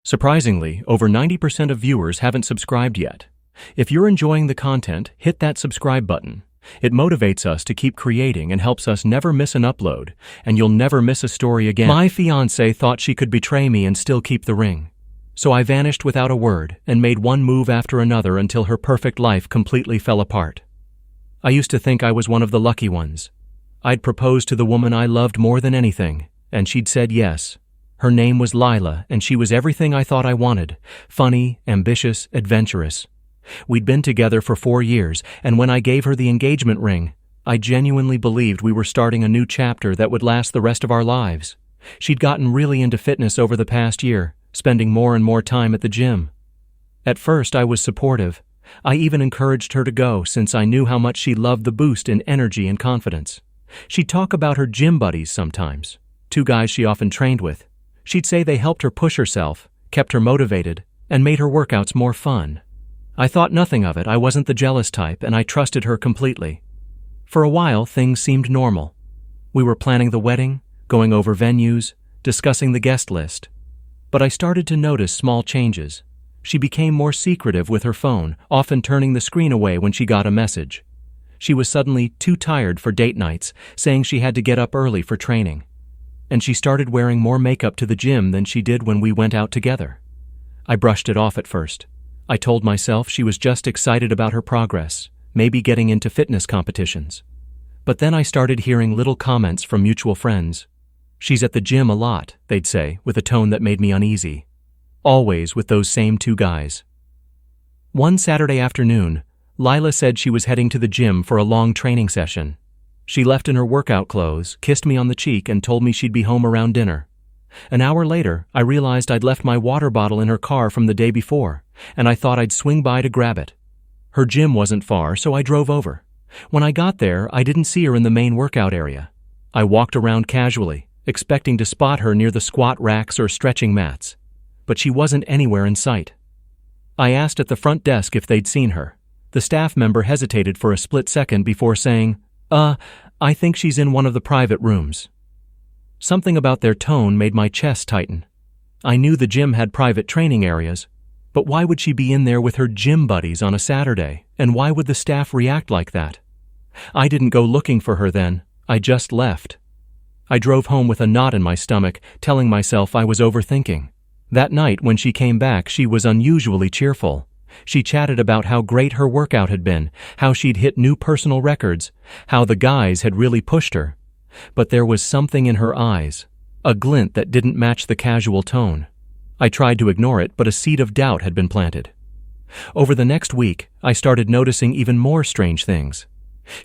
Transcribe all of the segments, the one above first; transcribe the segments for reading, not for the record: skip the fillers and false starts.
Surprisingly, over 90% of viewers haven't subscribed yet. If you're enjoying the content, hit that subscribe button. It motivates us to keep creating and helps us never miss an upload, and you'll never miss a story again. My fiancée thought she could betray me and still keep the ring. So I vanished without a word and made one move after another until her perfect life completely fell apart. I used to think I was one of the lucky ones. I'd proposed to the woman I loved more than anything, and she'd said yes. Her name was Lila, and she was everything I thought I wanted: funny, ambitious, adventurous. We'd been together for 4 years, and when I gave her the engagement ring, I genuinely believed we were starting a new chapter that would last the rest of our lives. She'd gotten really into fitness over the past year, spending more and more time at the gym. At first, I was supportive. I even encouraged her to go since I knew how much she loved the boost in energy and confidence. She'd talk about her gym buddies sometimes, 2 guys she often trained with. She'd say they helped her push herself, kept her motivated, and made her workouts more fun. I thought nothing of it. I wasn't the jealous type, and I trusted her completely. For a while, things seemed normal. We were planning the wedding, going over venues, discussing the guest list. But I started to notice small changes. She became more secretive with her phone, often turning the screen away when she got a message. She was suddenly too tired for date nights, saying she had to get up early for training. And she started wearing more makeup to the gym than she did when we went out together. I brushed it off at first. I told myself she was just excited about her progress, maybe getting into fitness competitions. But then I started hearing little comments from mutual friends. "She's at the gym a lot," they'd say, with a tone that made me uneasy. Always with those same 2 guys. One Saturday afternoon, Lila said she was heading to the gym for a long training session. She left in her workout clothes, kissed me on the cheek, and told me she'd be home around dinner. An hour later, I realized I'd left my water bottle in her car from the day before, and I thought I'd swing by to grab it. Her gym wasn't far, so I drove over. When I got there, I didn't see her in the main workout area. I walked around casually, expecting to spot her near the squat racks or stretching mats. But she wasn't anywhere in sight. I asked at the front desk if they'd seen her. The staff member hesitated for a split second before saying, I think she's in one of the private rooms." Something about their tone made my chest tighten. I knew the gym had private training areas, but why would she be in there with her gym buddies on a Saturday, and why would the staff react like that? I didn't go looking for her then, I just left. I drove home with a knot in my stomach, telling myself I was overthinking. That night, when she came back, she was unusually cheerful. She chatted about how great her workout had been, how she'd hit new personal records, how the guys had really pushed her. But there was something in her eyes, a glint that didn't match the casual tone. I tried to ignore it, but a seed of doubt had been planted. Over the next week, I started noticing even more strange things.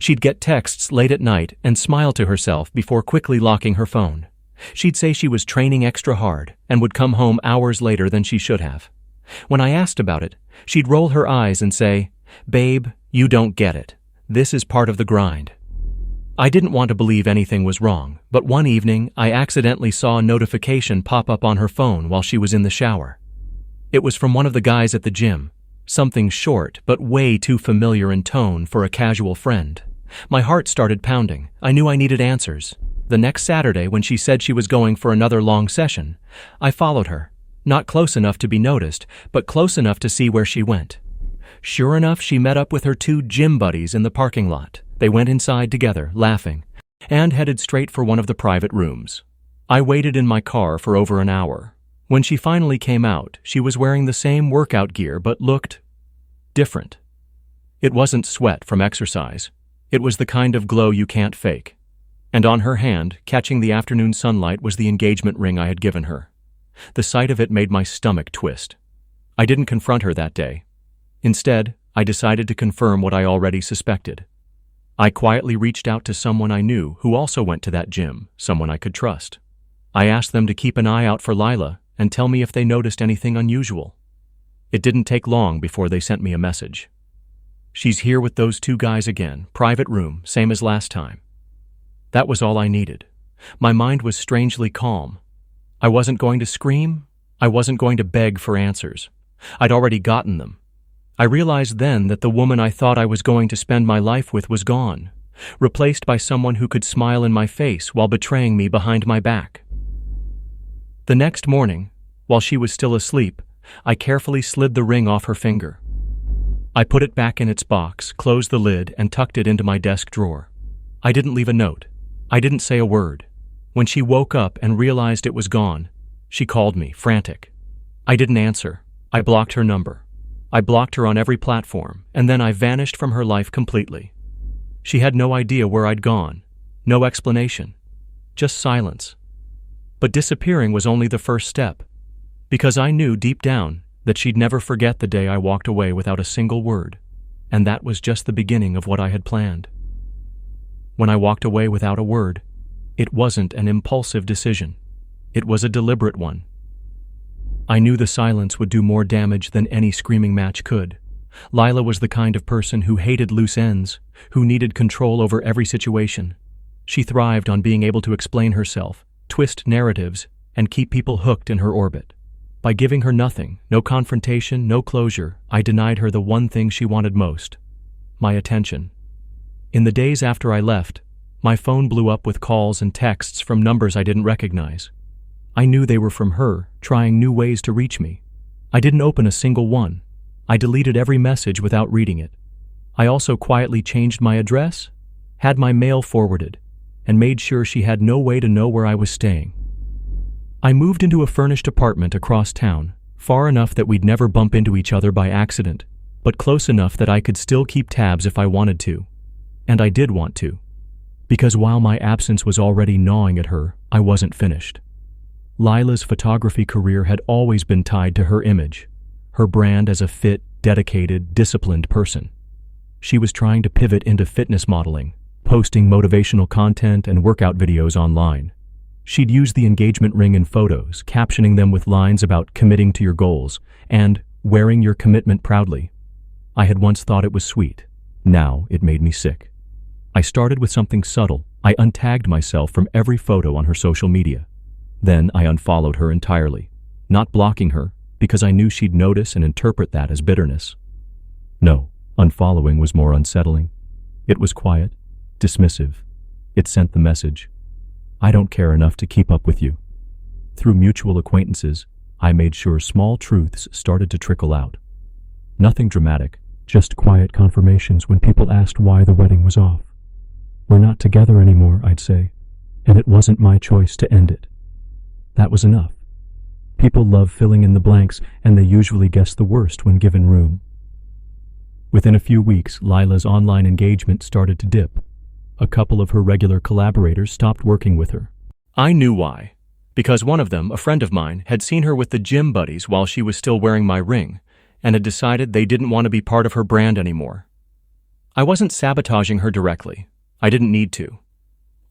She'd get texts late at night and smile to herself before quickly locking her phone. She'd say she was training extra hard and would come home hours later than she should have. When I asked about it, she'd roll her eyes and say, "Babe, you don't get it. This is part of the grind." I didn't want to believe anything was wrong, but one evening I accidentally saw a notification pop up on her phone while she was in the shower. It was from one of the guys at the gym, something short but way too familiar in tone for a casual friend. My heart started pounding. I knew I needed answers. The next Saturday, when she said she was going for another long session, I followed her. Not close enough to be noticed, but close enough to see where she went. Sure enough, she met up with her 2 gym buddies in the parking lot. They went inside together, laughing, and headed straight for one of the private rooms. I waited in my car for over an hour. When she finally came out, she was wearing the same workout gear but looked different. It wasn't sweat from exercise. It was the kind of glow you can't fake. And on her hand, catching the afternoon sunlight, was the engagement ring I had given her. The sight of it made my stomach twist. I didn't confront her that day. Instead, I decided to confirm what I already suspected. I quietly reached out to someone I knew who also went to that gym, someone I could trust. I asked them to keep an eye out for Lila and tell me if they noticed anything unusual. It didn't take long before they sent me a message. "She's here with those 2 guys again, private room, same as last time." That was all I needed. My mind was strangely calm. I wasn't going to scream. I wasn't going to beg for answers. I'd already gotten them. I realized then that the woman I thought I was going to spend my life with was gone, replaced by someone who could smile in my face while betraying me behind my back. The next morning, While she was still asleep, I carefully slid the ring off her finger. I put it back in its box, closed the lid, and tucked it into my desk drawer. I didn't leave a note. I didn't say a word. When she woke up and realized it was gone, she called me, frantic. I didn't answer. I blocked her number. I blocked her on every platform, and then I vanished from her life completely. She had no idea where I'd gone. No explanation. Just silence. But disappearing was only the first step, because I knew deep down that she'd never forget the day I walked away without a single word, and that was just the beginning of what I had planned. When I walked away without a word, it wasn't an impulsive decision. It was a deliberate one. I knew the silence would do more damage than any screaming match could. Lila was the kind of person who hated loose ends, who needed control over every situation. She thrived on being able to explain herself, twist narratives, and keep people hooked in her orbit. By giving her nothing, no confrontation, no closure, I denied her the one thing she wanted most: my attention. In the days after I left, my phone blew up with calls and texts from numbers I didn't recognize. I knew they were from her, trying new ways to reach me. I didn't open a single one. I deleted every message without reading it. I also quietly changed my address, had my mail forwarded, and made sure she had no way to know where I was staying. I moved into a furnished apartment across town, far enough that we'd never bump into each other by accident, but close enough that I could still keep tabs if I wanted to. And I did want to. Because while my absence was already gnawing at her, I wasn't finished. Lila's photography career had always been tied to her image, her brand as a fit, dedicated, disciplined person. She was trying to pivot into fitness modeling, posting motivational content and workout videos online. She'd use the engagement ring in photos, captioning them with lines about committing to your goals and wearing your commitment proudly. I had once thought it was sweet. Now it made me sick. I started with something subtle. I untagged myself from every photo on her social media. Then I unfollowed her entirely, not blocking her because I knew she'd notice and interpret that as bitterness. No, unfollowing was more unsettling. It was quiet, dismissive. It sent the message: I don't care enough to keep up with you. Through mutual acquaintances, I made sure small truths started to trickle out. Nothing dramatic, just quiet confirmations when people asked why the wedding was off. We're not together anymore, I'd say, and it wasn't my choice to end it. That was enough. People love filling in the blanks, and they usually guess the worst when given room. Within a few weeks, Lila's online engagement started to dip. A couple of her regular collaborators stopped working with her. I knew why. Because one of them, a friend of mine, had seen her with the gym buddies while she was still wearing my ring, and had decided they didn't want to be part of her brand anymore. I wasn't sabotaging her directly. I didn't need to.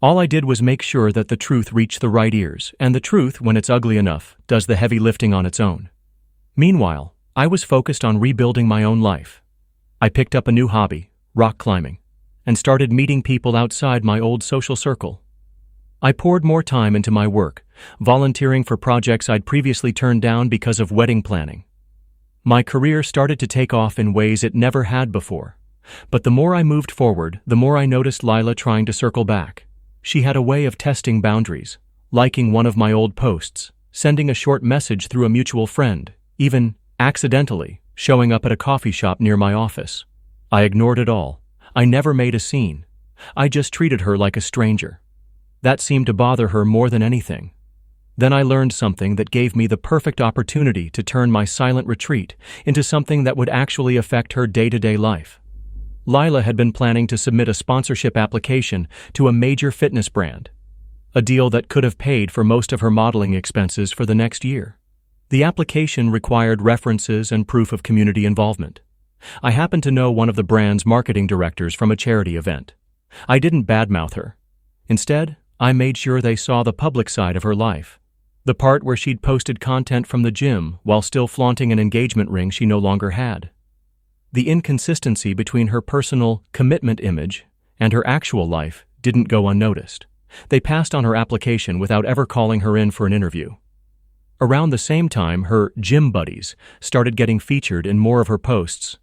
All I did was make sure that the truth reached the right ears, and the truth, when it's ugly enough, does the heavy lifting on its own. Meanwhile, I was focused on rebuilding my own life. I picked up a new hobby, rock climbing, and started meeting people outside my old social circle. I poured more time into my work, volunteering for projects I'd previously turned down because of wedding planning. My career started to take off in ways it never had before. But the more I moved forward, the more I noticed Lila trying to circle back. She had a way of testing boundaries, liking one of my old posts, sending a short message through a mutual friend, even, accidentally, showing up at a coffee shop near my office. I ignored it all. I never made a scene. I just treated her like a stranger. That seemed to bother her more than anything. Then I learned something that gave me the perfect opportunity to turn my silent retreat into something that would actually affect her day-to-day life. Lila had been planning to submit a sponsorship application to a major fitness brand, a deal that could have paid for most of her modeling expenses for the next year. The application required references and proof of community involvement. I happened to know one of the brand's marketing directors from a charity event. I didn't badmouth her. Instead, I made sure they saw the public side of her life, the part where she'd posted content from the gym while still flaunting an engagement ring she no longer had. The inconsistency between her personal commitment image and her actual life didn't go unnoticed. They passed on her application without ever calling her in for an interview. Around the same time, her gym buddies started getting featured in more of her posts.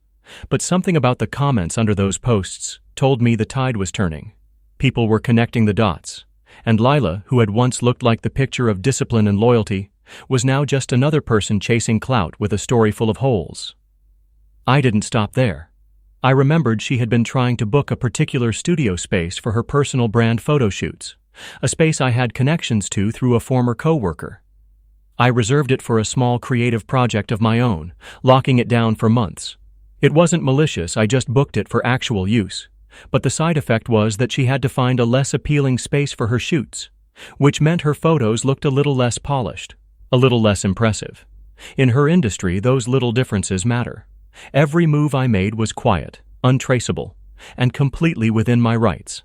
But something about the comments under those posts told me the tide was turning. People were connecting the dots, and Lila, who had once looked like the picture of discipline and loyalty, was now just another person chasing clout with a story full of holes. I didn't stop there. I remembered she had been trying to book a particular studio space for her personal brand photo shoots, a space I had connections to through a former coworker. I reserved it for a small creative project of my own, locking it down for months. It wasn't malicious, I just booked it for actual use. But the side effect was that she had to find a less appealing space for her shoots, which meant her photos looked a little less polished, a little less impressive. In her industry, those little differences matter. Every move I made was quiet, untraceable, and completely within my rights.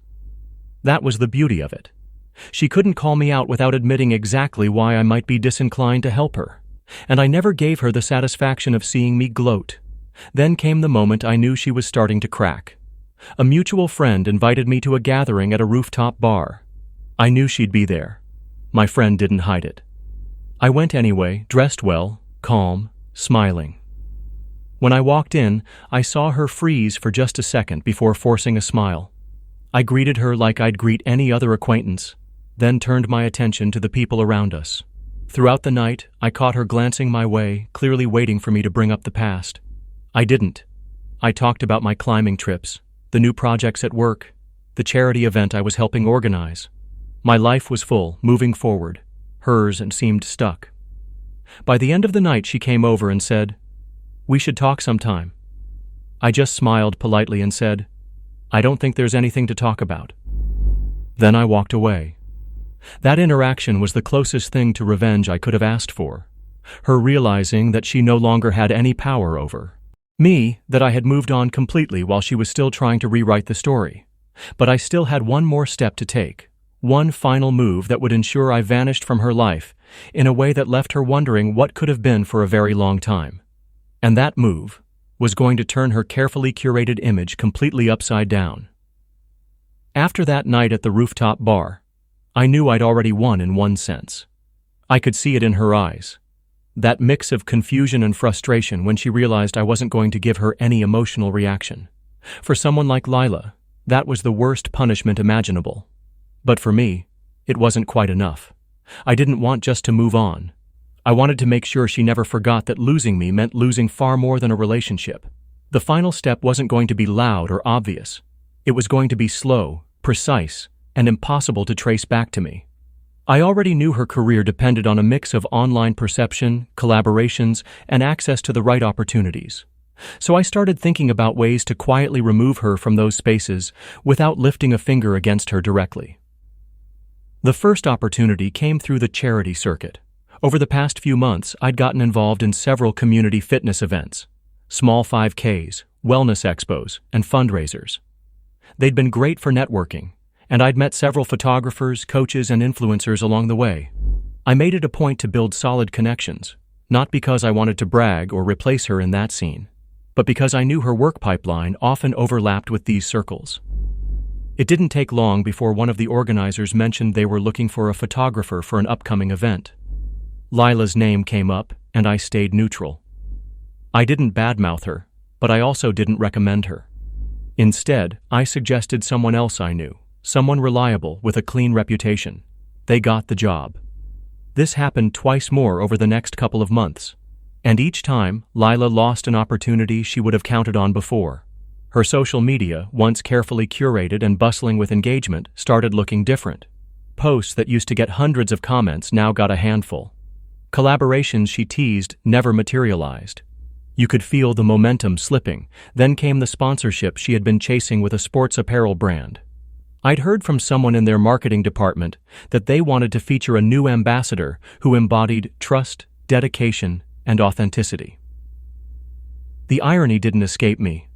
That was the beauty of it. She couldn't call me out without admitting exactly why I might be disinclined to help her, and I never gave her the satisfaction of seeing me gloat. Then came the moment I knew she was starting to crack. A mutual friend invited me to a gathering at a rooftop bar. I knew she'd be there. My friend didn't hide it. I went anyway, dressed well, calm, smiling. When I walked in, I saw her freeze for just a second before forcing a smile. I greeted her like I'd greet any other acquaintance, then turned my attention to the people around us. Throughout the night, I caught her glancing my way, clearly waiting for me to bring up the past. I didn't. I talked about my climbing trips, the new projects at work, the charity event I was helping organize. My life was full, moving forward. Hers seemed stuck. By the end of the night, she came over and said, "We should talk sometime." I just smiled politely and said, "I don't think there's anything to talk about." Then I walked away. That interaction was the closest thing to revenge I could have asked for. Her realizing that she no longer had any power over me, that I had moved on completely while she was still trying to rewrite the story. But I still had one more step to take, one final move that would ensure I vanished from her life in a way that left her wondering what could have been for a very long time. And that move was going to turn her carefully curated image completely upside down. After that night at the rooftop bar, I knew I'd already won in one sense. I could see it in her eyes. That mix of confusion and frustration when she realized I wasn't going to give her any emotional reaction. For someone like Lila, that was the worst punishment imaginable. But for me, it wasn't quite enough. I didn't want just to move on. I wanted to make sure she never forgot that losing me meant losing far more than a relationship. The final step wasn't going to be loud or obvious. It was going to be slow, precise, and impossible to trace back to me. I already knew her career depended on a mix of online perception, collaborations, and access to the right opportunities. So I started thinking about ways to quietly remove her from those spaces without lifting a finger against her directly. The first opportunity came through the charity circuit. Over the past few months, I'd gotten involved in several community fitness events, small 5Ks, wellness expos, and fundraisers. They'd been great for networking, and I'd met several photographers, coaches, and influencers along the way. I made it a point to build solid connections, not because I wanted to brag or replace her in that scene, but because I knew her work pipeline often overlapped with these circles. It didn't take long before one of the organizers mentioned they were looking for a photographer for an upcoming event. Lila's name came up, and I stayed neutral. I didn't badmouth her, but I also didn't recommend her. Instead, I suggested someone else I knew, someone reliable with a clean reputation. They got the job. This happened twice more over the next couple of months, and each time, Lila lost an opportunity she would have counted on before. Her social media, once carefully curated and bustling with engagement, started looking different. Posts that used to get hundreds of comments now got a handful. Collaborations she teased never materialized. You could feel the momentum slipping. Then came the sponsorship she had been chasing with a sports apparel brand. I'd heard from someone in their marketing department that they wanted to feature a new ambassador who embodied trust, dedication, and authenticity. The irony didn't escape me.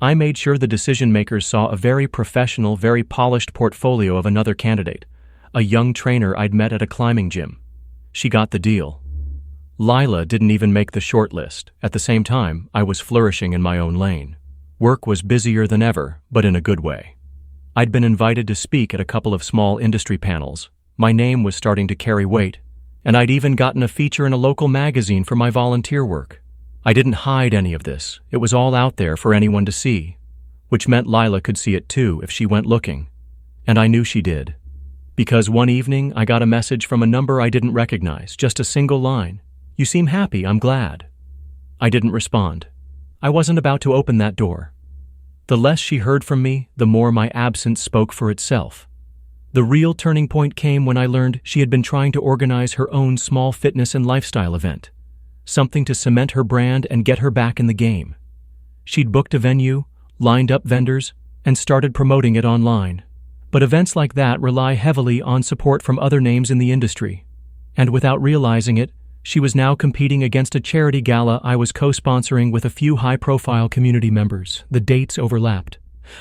I made sure the decision-makers saw a very professional, very polished portfolio of another candidate, a young trainer I'd met at a climbing gym. She got the deal. Lila didn't even make the shortlist. At the same time, I was flourishing in my own lane. Work was busier than ever, but in a good way. I'd been invited to speak at a couple of small industry panels. My name was starting to carry weight, and I'd even gotten a feature in a local magazine for my volunteer work. I didn't hide any of this. It was all out there for anyone to see, which meant Lila could see it too if she went looking. And I knew she did. Because one evening I got a message from a number I didn't recognize, just a single line. "You seem happy, I'm glad." I didn't respond. I wasn't about to open that door. The less she heard from me, the more my absence spoke for itself. The real turning point came when I learned she had been trying to organize her own small fitness and lifestyle event, something to cement her brand and get her back in the game. She'd booked a venue, lined up vendors, and started promoting it online. But events like that rely heavily on support from other names in the industry. And without realizing it, she was now competing against a charity gala I was co-sponsoring with a few high-profile community members. The dates overlapped.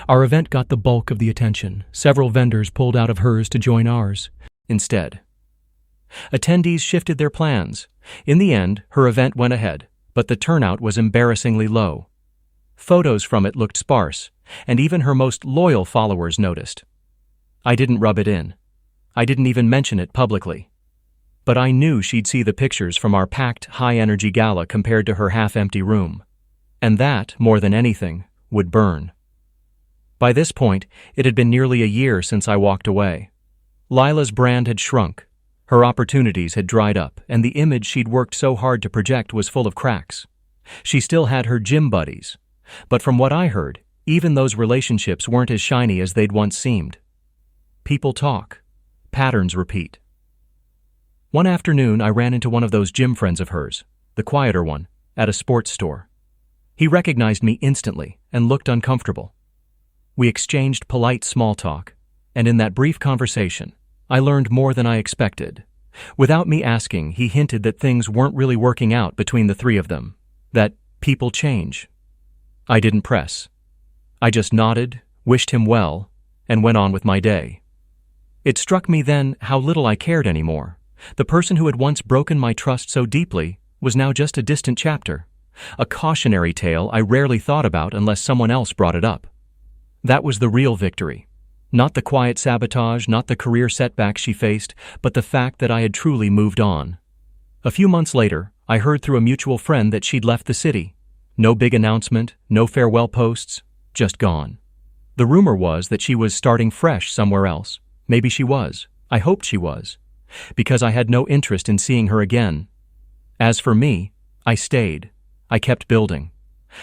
Our event got the bulk of the attention. Several vendors pulled out of hers to join ours instead. Attendees shifted their plans. In the end, her event went ahead, but the turnout was embarrassingly low. Photos from it looked sparse, and even her most loyal followers noticed. I didn't rub it in. I didn't even mention it publicly. But I knew she'd see the pictures from our packed, high-energy gala compared to her half-empty room. And that, more than anything, would burn. By this point, it had been nearly a year since I walked away. Lila's brand had shrunk, her opportunities had dried up, and the image she'd worked so hard to project was full of cracks. She still had her gym buddies, but from what I heard, even those relationships weren't as shiny as they'd once seemed. People talk. Patterns repeat. One afternoon, I ran into one of those gym friends of hers, the quieter one, at a sports store. He recognized me instantly and looked uncomfortable. We exchanged polite small talk, and in that brief conversation, I learned more than I expected. Without me asking, he hinted that things weren't really working out between the three of them, that people change. I didn't press. I just nodded, wished him well, and went on with my day. It struck me then how little I cared anymore. The person who had once broken my trust so deeply was now just a distant chapter, a cautionary tale I rarely thought about unless someone else brought it up. That was the real victory. Not the quiet sabotage, not the career setbacks she faced, but the fact that I had truly moved on. A few months later, I heard through a mutual friend that she'd left the city. No big announcement, no farewell posts, just gone. The rumor was that she was starting fresh somewhere else. Maybe she was. I hoped she was, because I had no interest in seeing her again. As for me, I stayed. I kept building.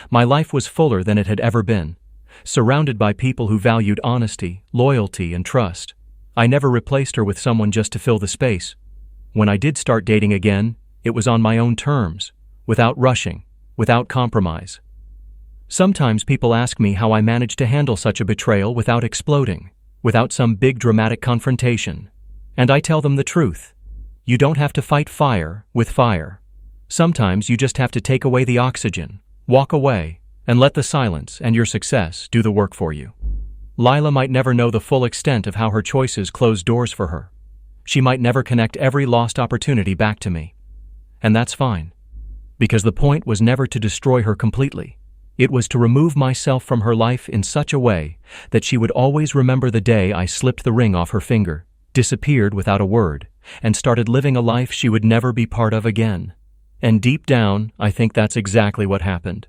My life was fuller than it had ever been, surrounded by people who valued honesty, loyalty, and trust. I never replaced her with someone just to fill the space. When I did start dating again, it was on my own terms, without rushing, without compromise. Sometimes people ask me how I managed to handle such a betrayal without exploding, without some big dramatic confrontation. And I tell them the truth. You don't have to fight fire with fire. Sometimes you just have to take away the oxygen, walk away, and let the silence and your success do the work for you. Lila might never know the full extent of how her choices closed doors for her. She might never connect every lost opportunity back to me. And that's fine, because the point was never to destroy her completely. It was to remove myself from her life in such a way that she would always remember the day I slipped the ring off her finger, disappeared without a word, and started living a life she would never be part of again. And deep down, I think that's exactly what happened.